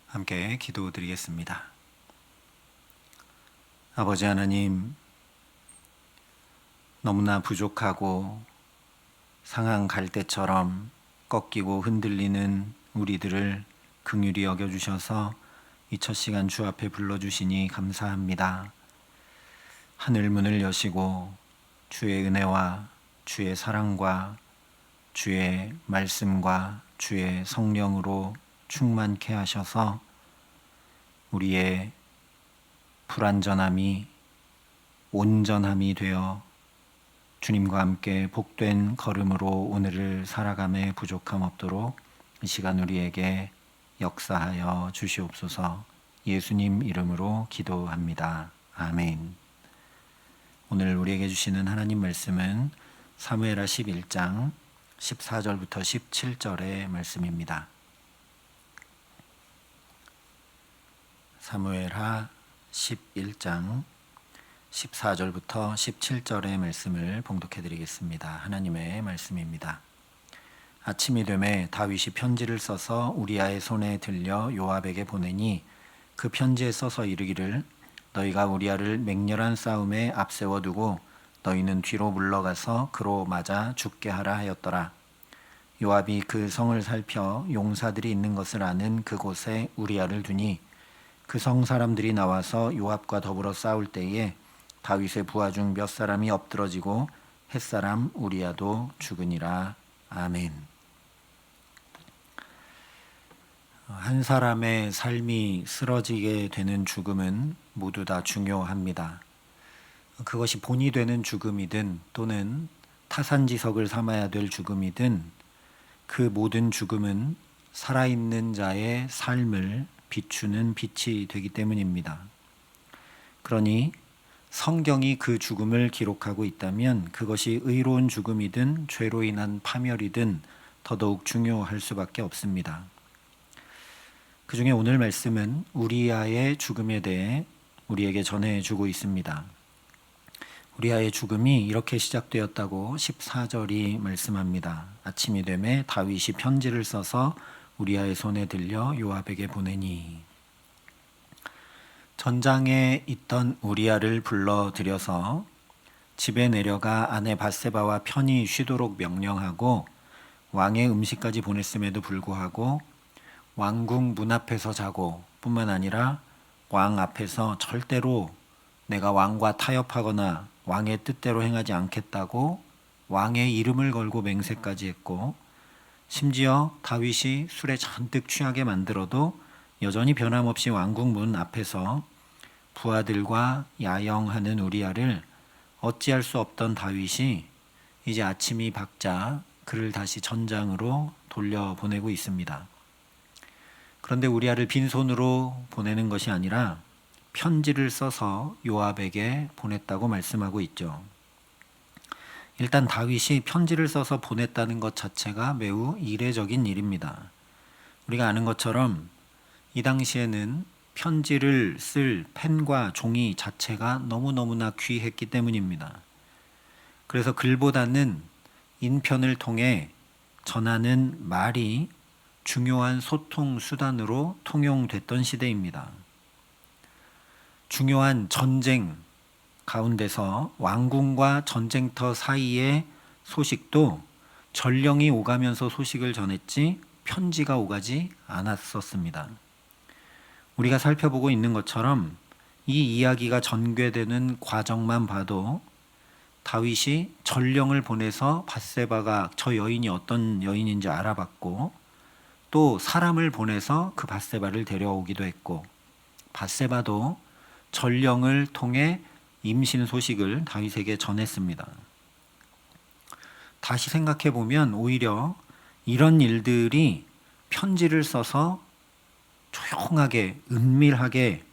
함께 기도드리겠습니다. 아버지 하나님, 너무나 부족하고 상한 갈대처럼 꺾이고 흔들리는 우리들을 긍휼히 여겨주셔서 이 첫 시간 주 앞에 불러주시니 감사합니다. 하늘 문을 여시고 주의 은혜와 주의 사랑과 주의 말씀과 주의 성령으로 충만케 하셔서 우리의 불완전함이 온전함이 되어 주님과 함께 복된 걸음으로 오늘을 살아감에 부족함 없도록 이 시간 우리에게 역사하여 주시옵소서. 예수님 이름으로 기도합니다. 아멘. 오늘 우리에게 주시는 하나님 말씀은 사무엘하 11장 14절부터 17절의 말씀입니다. 사무엘하 11장 14절부터 17절의 말씀을 봉독해 드리겠습니다. 하나님의 말씀입니다. 아침이 되매 다윗이 편지를 써서 우리아의 손에 들려 요압에게 보내니 그 편지에 써서 이르기를 너희가 우리아를 맹렬한 싸움에 앞세워 두고 너희는 뒤로 물러가서 그로 맞아 죽게 하라 하였더라. 요압이 그 성을 살펴 용사들이 있는 것을 아는 그곳에 우리아를 두니 그 성 사람들이 나와서 요압과 더불어 싸울 때에 다윗의 부하 중 몇 사람이 엎드러지고 햇사람 우리아도 죽으니라. 아멘. 한 사람의 삶이 쓰러지게 되는 죽음은 모두 다 중요합니다. 그것이 본이 되는 죽음이든 또는 타산지석을 삼아야 될 죽음이든 그 모든 죽음은 살아있는 자의 삶을 비추는 빛이 되기 때문입니다. 그러니 성경이 그 죽음을 기록하고 있다면 그것이 의로운 죽음이든 죄로 인한 파멸이든 더더욱 중요할 수밖에 없습니다. 그 중에 오늘 말씀은 우리아의 죽음에 대해 우리에게 전해주고 있습니다. 우리아의 죽음이 이렇게 시작되었다고 14절이 말씀합니다. 아침이 되매 다윗이 편지를 써서 우리아의 손에 들려 요압에게 보내니 전장에 있던 우리아를 불러들여서 집에 내려가 아내 밧세바와 편히 쉬도록 명령하고 왕의 음식까지 보냈음에도 불구하고 왕궁 문 앞에서 자고 뿐만 아니라 왕 앞에서 절대로 내가 왕과 타협하거나 왕의 뜻대로 행하지 않겠다고 왕의 이름을 걸고 맹세까지 했고 심지어 다윗이 술에 잔뜩 취하게 만들어도 여전히 변함없이 왕궁 문 앞에서 부하들과 야영하는 우리아를 어찌할 수 없던 다윗이 이제 아침이 밝자 그를 다시 전장으로 돌려보내고 있습니다. 그런데 우리아를 빈손으로 보내는 것이 아니라 편지를 써서 요압에게 보냈다고 말씀하고 있죠. 일단 다윗이 편지를 써서 보냈다는 것 자체가 매우 이례적인 일입니다. 우리가 아는 것처럼 이 당시에는 편지를 쓸 펜과 종이 자체가 너무너무나 귀했기 때문입니다. 그래서 글보다는 인편을 통해 전하는 말이 중요한 소통 수단으로 통용됐던 시대입니다. 중요한 전쟁 가운데서 왕궁과 전쟁터 사이의 소식도 전령이 오가면서 소식을 전했지 편지가 오가지 않았었습니다. 우리가 살펴보고 있는 것처럼 이 이야기가 전개되는 과정만 봐도 다윗이 전령을 보내서 밧세바가 저 여인이 어떤 여인인지 알아봤고 또 사람을 보내서 그 밧세바를 데려오기도 했고 밧세바도 전령을 통해 임신 소식을 다윗에게 전했습니다. 다시 생각해 보면 오히려 이런 일들이 편지를 써서 조용하게 은밀하게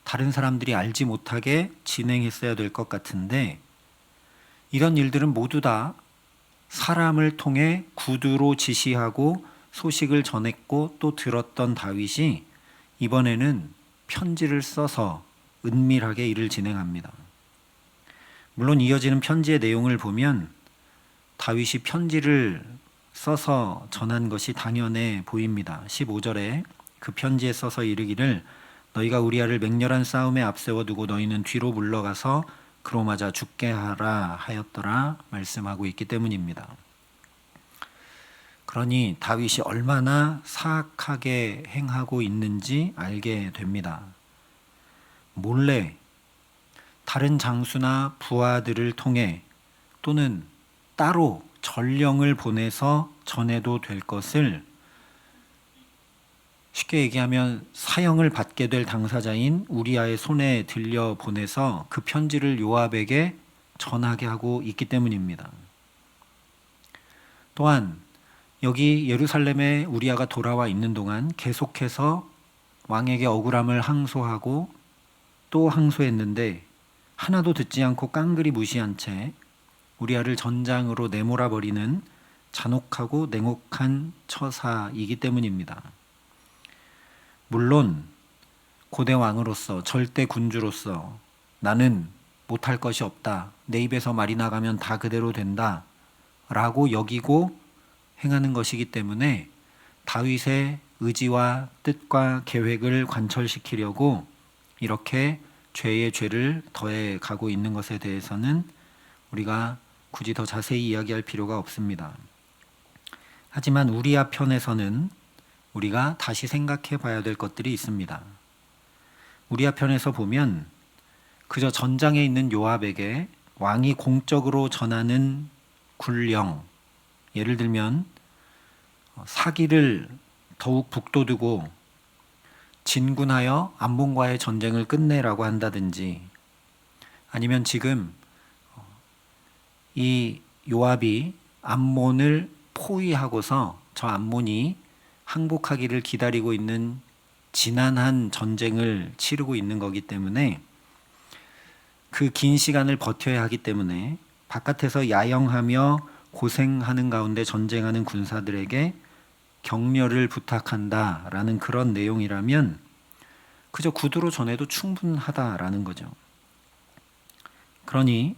다른 사람들이 알지 못하게 진행했어야 될 것 같은데 이런 일들은 모두 다 사람을 통해 구두로 지시하고 소식을 전했고 또 들었던 다윗이 이번에는 편지를 써서 은밀하게 일을 진행합니다. 물론 이어지는 편지의 내용을 보면 다윗이 편지를 써서 전한 것이 당연해 보입니다. 15절에 그 편지에 써서 이르기를 너희가 우리아를 맹렬한 싸움에 앞세워 두고 너희는 뒤로 물러가서 그로 맞아 죽게 하라 하였더라 말씀하고 있기 때문입니다. 그러니 다윗이 얼마나 사악하게 행하고 있는지 알게 됩니다. 몰래 다른 장수나 부하들을 통해 또는 따로 전령을 보내서 전해도 될 것을, 쉽게 얘기하면 사형을 받게 될 당사자인 우리아의 손에 들려 보내서 그 편지를 요압에게 전하게 하고 있기 때문입니다. 또한 여기 예루살렘에 우리아가 돌아와 있는 동안 계속해서 왕에게 억울함을 항소하고 또 항소했는데 하나도 듣지 않고 깡그리 무시한 채 우리아를 전장으로 내몰아 버리는 잔혹하고 냉혹한 처사이기 때문입니다. 물론 고대 왕으로서, 절대 군주로서 나는 못할 것이 없다, 내 입에서 말이 나가면 다 그대로 된다 라고 여기고 행하는 것이기 때문에 다윗의 의지와 뜻과 계획을 관철시키려고 이렇게 죄의 죄를 더해 가고 있는 것에 대해서는 우리가 굳이 더 자세히 이야기할 필요가 없습니다. 하지만 우리아 편에서는 우리가 다시 생각해 봐야 될 것들이 있습니다. 우리아 편에서 보면 그저 전장에 있는 요압에게 왕이 공적으로 전하는 굴령, 예를 들면 사기를 더욱 북돋우고 진군하여 암몬과의 전쟁을 끝내라고 한다든지, 아니면 지금 이 요압이 암몬을 포위하고서 저 암몬이 항복하기를 기다리고 있는 지난한 전쟁을 치르고 있는 거기 때문에 그 긴 시간을 버텨야 하기 때문에 바깥에서 야영하며 고생하는 가운데 전쟁하는 군사들에게 격려를 부탁한다라는 그런 내용이라면 그저 구두로 전해도 충분하다라는 거죠. 그러니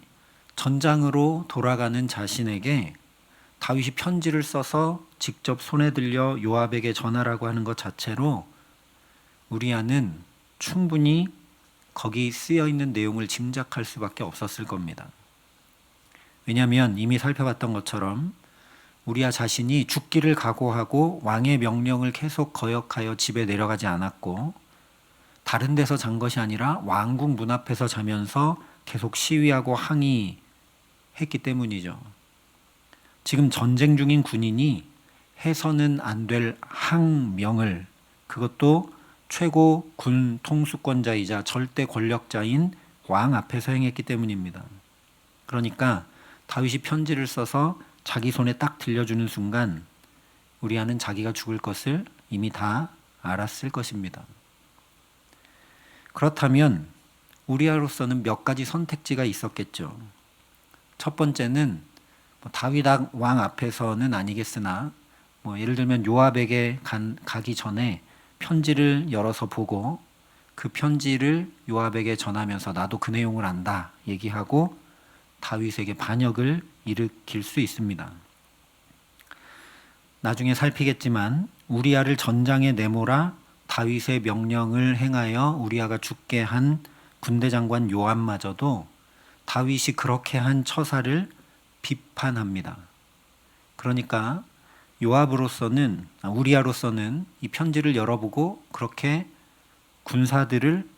전장으로 돌아가는 자신에게 다윗이 편지를 써서 직접 손에 들려 요압에게 전하라고 하는 것 자체로 우리아는 충분히 거기 쓰여 있는 내용을 짐작할 수밖에 없었을 겁니다. 왜냐하면 이미 살펴봤던 것처럼 우리아 자신이 죽기를 각오하고 왕의 명령을 계속 거역하여 집에 내려가지 않았고, 다른 데서 잔 것이 아니라 왕궁 문 앞에서 자면서 계속 시위하고 항의했기 때문이죠. 지금 전쟁 중인 군인이 해서는 안 될 항명을, 그것도 최고 군 통수권자이자 절대 권력자인 왕 앞에서 행했기 때문입니다. 그러니까 다윗이 편지를 써서 자기 손에 딱 들려주는 순간 우리아는 자기가 죽을 것을 이미 다 알았을 것입니다. 그렇다면 우리아로서는 몇 가지 선택지가 있었겠죠. 첫 번째는 다윗 왕 앞에서는 아니겠으나 예를 들면 요압에게 가기 전에 편지를 열어서 보고 그 편지를 요압에게 전하면서 나도 그 내용을 안다 얘기하고 다윗에게 반역을 일으킬 수 있습니다. 나중에 살피겠지만 우리아를 전장에 내몰아 다윗의 명령을 행하여 우리아가 죽게 한 군대 장관 요압마저도 다윗이 그렇게 한 처사를 비판합니다. 그러니까 우리아로서는 이 편지를 열어보고 그렇게 군사들을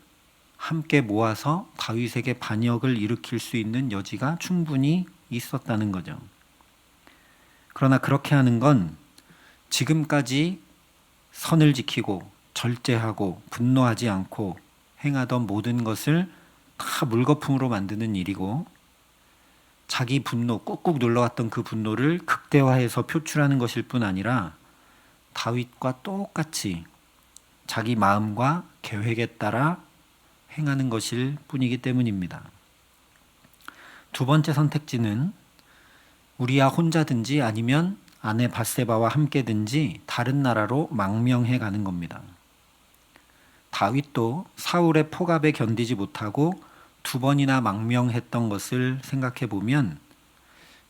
함께 모아서 다윗에게 반역을 일으킬 수 있는 여지가 충분히 있었다는 거죠. 그러나 그렇게 하는 건 지금까지 선을 지키고 절제하고 분노하지 않고 행하던 모든 것을 다 물거품으로 만드는 일이고, 자기 분노, 꾹꾹 눌러왔던 그 분노를 극대화해서 표출하는 것일 뿐 아니라 다윗과 똑같이 자기 마음과 계획에 따라 행하는 것일 뿐이기 때문입니다. 두 번째 선택지는 우리아 혼자든지 아니면 아내 밧세바와 함께든지 다른 나라로 망명해 가는 겁니다. 다윗도 사울의 포갑에 견디지 못하고 2번이나 망명했던 것을 생각해 보면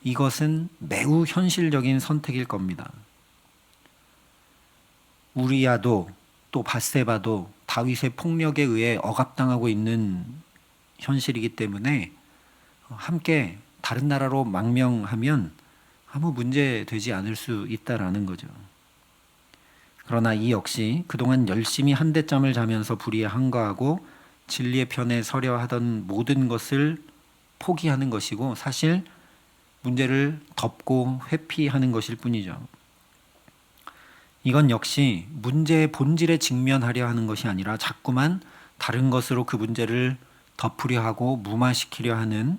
이것은 매우 현실적인 선택일 겁니다. 우리아도 또 밧세바도 다윗의 폭력에 의해 억압당하고 있는 현실이기 때문에 함께 다른 나라로 망명하면 아무 문제 되지 않을 수 있다라는 거죠. 그러나 이 역시 그동안 열심히 한대짬을 자면서 불의에 항거하고 진리의 편에 서려 하던 모든 것을 포기하는 것이고 사실 문제를 덮고 회피하는 것일 뿐이죠. 이건 역시 문제의 본질에 직면하려 하는 것이 아니라 자꾸만 다른 것으로 그 문제를 덮으려 하고 무마시키려 하는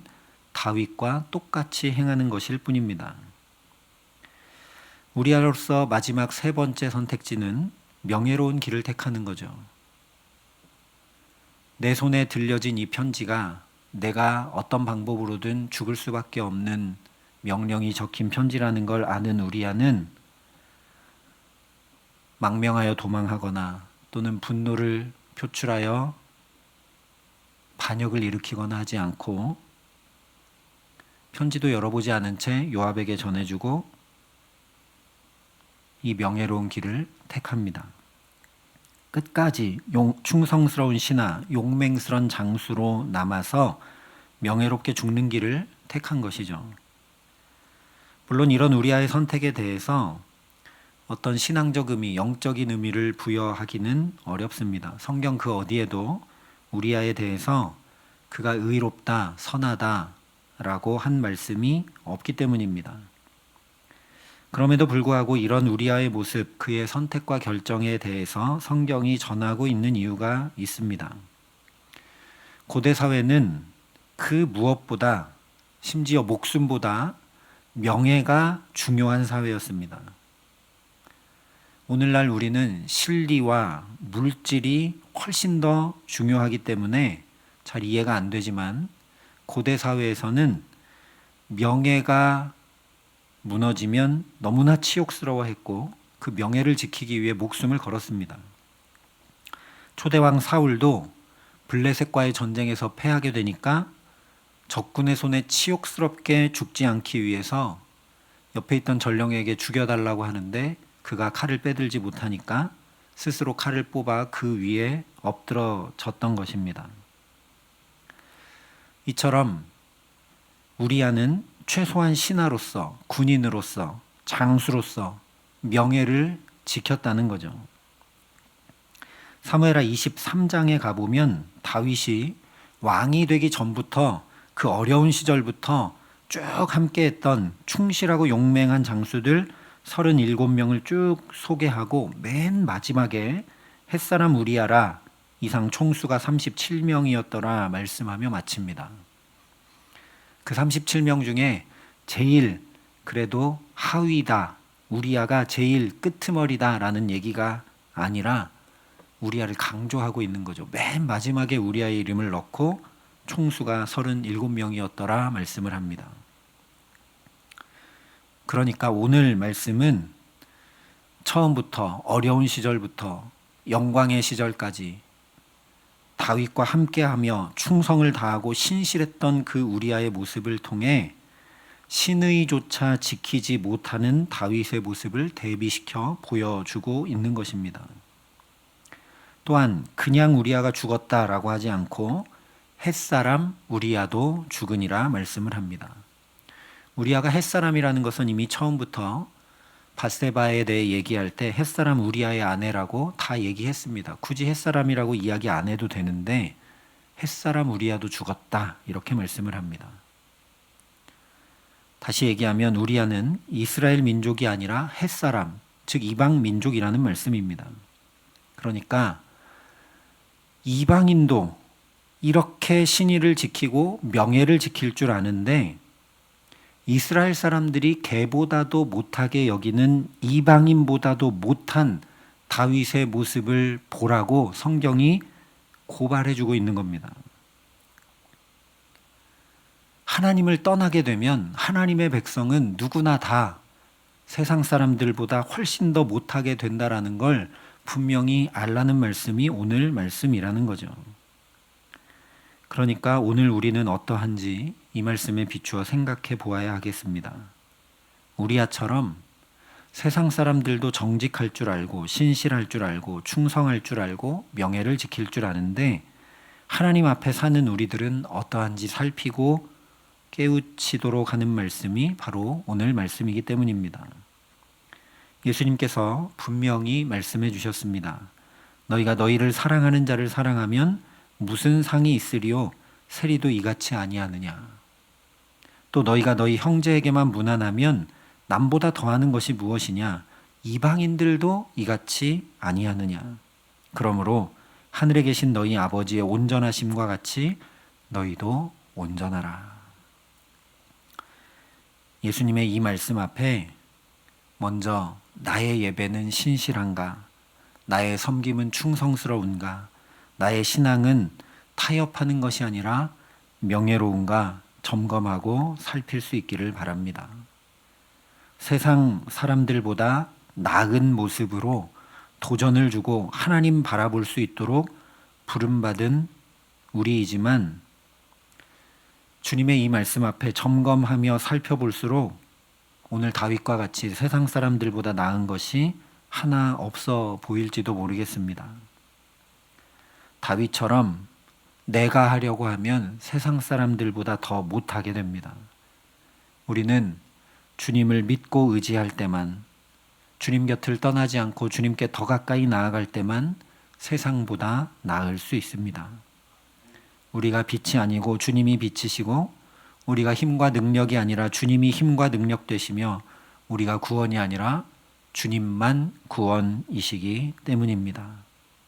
다윗과 똑같이 행하는 것일 뿐입니다. 우리아로서 마지막 세 번째 선택지는 명예로운 길을 택하는 거죠. 내 손에 들려진 이 편지가 내가 어떤 방법으로든 죽을 수밖에 없는 명령이 적힌 편지라는 걸 아는 우리아는 망명하여 도망하거나 또는 분노를 표출하여 반역을 일으키거나 하지 않고 편지도 열어보지 않은 채 요압에게 전해주고 이 명예로운 길을 택합니다. 끝까지 충성스러운 신하, 용맹스런 장수로 남아서 명예롭게 죽는 길을 택한 것이죠. 물론 이런 우리아의 선택에 대해서 어떤 신앙적 의미, 영적인 의미를 부여하기는 어렵습니다. 성경 그 어디에도 우리아에 대해서 그가 의롭다, 선하다라고 한 말씀이 없기 때문입니다. 그럼에도 불구하고 이런 우리아의 모습, 그의 선택과 결정에 대해서 성경이 전하고 있는 이유가 있습니다. 고대 사회는 그 무엇보다, 심지어 목숨보다 명예가 중요한 사회였습니다. 오늘날 우리는 실리와 물질이 훨씬 더 중요하기 때문에 잘 이해가 안 되지만 고대 사회에서는 명예가 무너지면 너무나 치욕스러워했고 그 명예를 지키기 위해 목숨을 걸었습니다. 초대왕 사울도 블레셋과의 전쟁에서 패하게 되니까 적군의 손에 치욕스럽게 죽지 않기 위해서 옆에 있던 전령에게 죽여달라고 하는데 그가 칼을 빼들지 못하니까 스스로 칼을 뽑아 그 위에 엎드러졌던 것입니다. 이처럼 우리아는 최소한 신하로서, 군인으로서, 장수로서 명예를 지켰다는 거죠. 사무엘하 23장에 가보면 다윗이 왕이 되기 전부터 그 어려운 시절부터 쭉 함께했던 충실하고 용맹한 장수들 37명을 쭉 소개하고 맨 마지막에 햇사람 우리아라 이상 총수가 37명이었더라 말씀하며 마칩니다. 그 37명 중에 제일 그래도 하위다, 우리아가 제일 끄트머리다 라는 얘기가 아니라 우리아를 강조하고 있는 거죠. 맨 마지막에 우리아의 이름을 넣고 총수가 37명이었더라 말씀을 합니다. 그러니까 오늘 말씀은 처음부터 어려운 시절부터 영광의 시절까지 다윗과 함께하며 충성을 다하고 신실했던 그 우리아의 모습을 통해 신의조차 지키지 못하는 다윗의 모습을 대비시켜 보여주고 있는 것입니다. 또한 그냥 우리아가 죽었다라고 하지 않고 햇사람 우리아도 죽으니라 말씀을 합니다. 우리아가 햇사람이라는 것은 이미 처음부터 밧세바에 대해 얘기할 때 햇사람 우리아의 아내라고 다 얘기했습니다. 굳이 햇사람이라고 이야기 안 해도 되는데 햇사람 우리아도 죽었다 이렇게 말씀을 합니다. 다시 얘기하면 우리아는 이스라엘 민족이 아니라 햇사람, 즉 이방 민족이라는 말씀입니다. 그러니까 이방인도 이렇게 신의를 지키고 명예를 지킬 줄 아는데 이스라엘 사람들이 개보다도 못하게 여기는 이방인보다도 못한 다윗의 모습을 보라고 성경이 고발해주고 있는 겁니다. 하나님을 떠나게 되면 하나님의 백성은 누구나 다 세상 사람들보다 훨씬 더 못하게 된다라는 걸 분명히 알라는 말씀이 오늘 말씀이라는 거죠. 그러니까 오늘 우리는 어떠한지 이 말씀에 비추어 생각해 보아야 하겠습니다. 우리아처럼 세상 사람들도 정직할 줄 알고 신실할 줄 알고 충성할 줄 알고 명예를 지킬 줄 아는데 하나님 앞에 사는 우리들은 어떠한지 살피고 깨우치도록 하는 말씀이 바로 오늘 말씀이기 때문입니다. 예수님께서 분명히 말씀해 주셨습니다. 너희가 너희를 사랑하는 자를 사랑하면 무슨 상이 있으리요? 세리도 이같이 아니하느냐. 또 너희가 너희 형제에게만 무난하면 남보다 더하는 것이 무엇이냐? 이방인들도 이같이 아니하느냐. 그러므로 하늘에 계신 너희 아버지의 온전하심과 같이 너희도 온전하라. 예수님의 이 말씀 앞에 먼저 나의 예배는 신실한가? 나의 섬김은 충성스러운가? 나의 신앙은 타협하는 것이 아니라 명예로운가? 점검하고 살필 수 있기를 바랍니다. 세상 사람들보다 나은 모습으로 도전을 주고 하나님 바라볼 수 있도록 부름받은 우리이지만 주님의 이 말씀 앞에 점검하며 살펴볼수록 오늘 다윗과 같이 세상 사람들보다 나은 것이 하나 없어 보일지도 모르겠습니다. 다윗처럼 내가 하려고 하면 세상 사람들보다 더 못하게 됩니다. 우리는 주님을 믿고 의지할 때만, 주님 곁을 떠나지 않고 주님께 더 가까이 나아갈 때만 세상보다 나을 수 있습니다. 우리가 빛이 아니고 주님이 빛이시고, 우리가 힘과 능력이 아니라 주님이 힘과 능력 되시며, 우리가 구원이 아니라 주님만 구원이시기 때문입니다.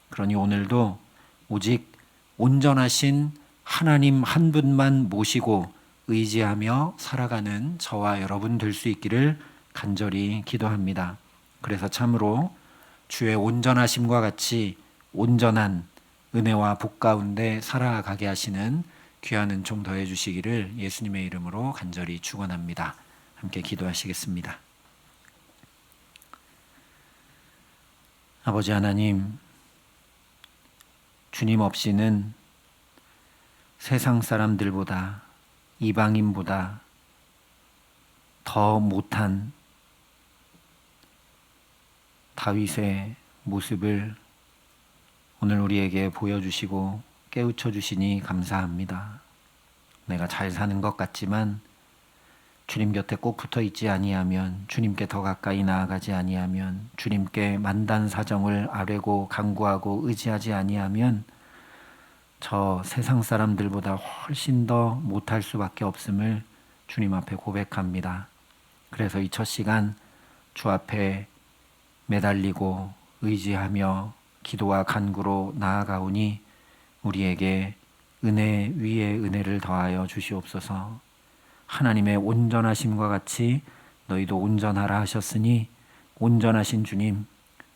그러니 오늘도 오직 온전하신 하나님 한 분만 모시고 의지하며 살아가는 저와 여러분 될 수 있기를 간절히 기도합니다. 그래서 참으로 주의 온전하심과 같이 온전한 은혜와 복 가운데 살아가게 하시는 귀한 은총 더해 주시기를 예수님의 이름으로 간절히 축원합니다. 함께 기도하시겠습니다. 아버지 하나님, 주님 없이는 세상 사람들보다, 이방인보다 더 못한 다윗의 모습을 오늘 우리에게 보여주시고 깨우쳐 주시니 감사합니다. 내가 잘 사는 것 같지만 주님 곁에 꼭 붙어 있지 아니하면, 주님께 더 가까이 나아가지 아니하면, 주님께 만단사정을 아뢰고 간구하고 의지하지 아니하면 저 세상 사람들보다 훨씬 더 못할 수밖에 없음을 주님 앞에 고백합니다. 그래서 이 첫 시간 주 앞에 매달리고 의지하며 기도와 간구로 나아가오니 우리에게 은혜 위에 은혜를 더하여 주시옵소서. 하나님의 온전하심과 같이 너희도 온전하라 하셨으니 온전하신 주님,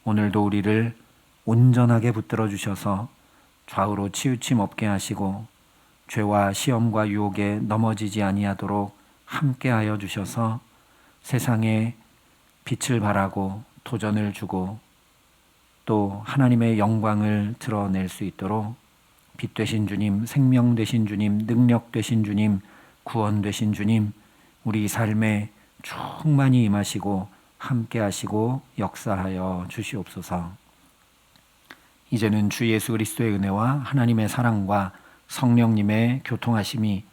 오늘도 우리를 온전하게 붙들어 주셔서 좌우로 치우침 없게 하시고 죄와 시험과 유혹에 넘어지지 아니하도록 함께하여 주셔서 세상에 빛을 발하고 도전을 주고 또 하나님의 영광을 드러낼 수 있도록 빛 되신 주님, 생명 되신 주님, 능력 되신 주님, 구원 되신 주님, 우리 삶에 충만히 임하시고 함께 하시고 역사하여 주시옵소서. 이제는 주 예수 그리스도의 은혜와 하나님의 사랑과 성령님의 교통하심이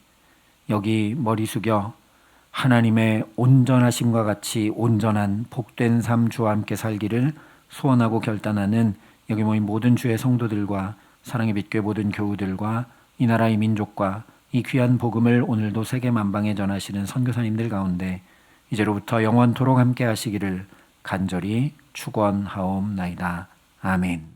여기 머리 숙여 하나님의 온전하심과 같이 온전한 복된 삶 주와 함께 살기를 소원하고 결단하는 여기 모인 모든 주의 성도들과 사랑의 빛교회 모든 교우들과 이 나라의 민족과 이 귀한 복음을 오늘도 세계 만방에 전하시는 선교사님들 가운데 이제로부터 영원토록 함께 하시기를 간절히 축원하옵나이다. 아멘.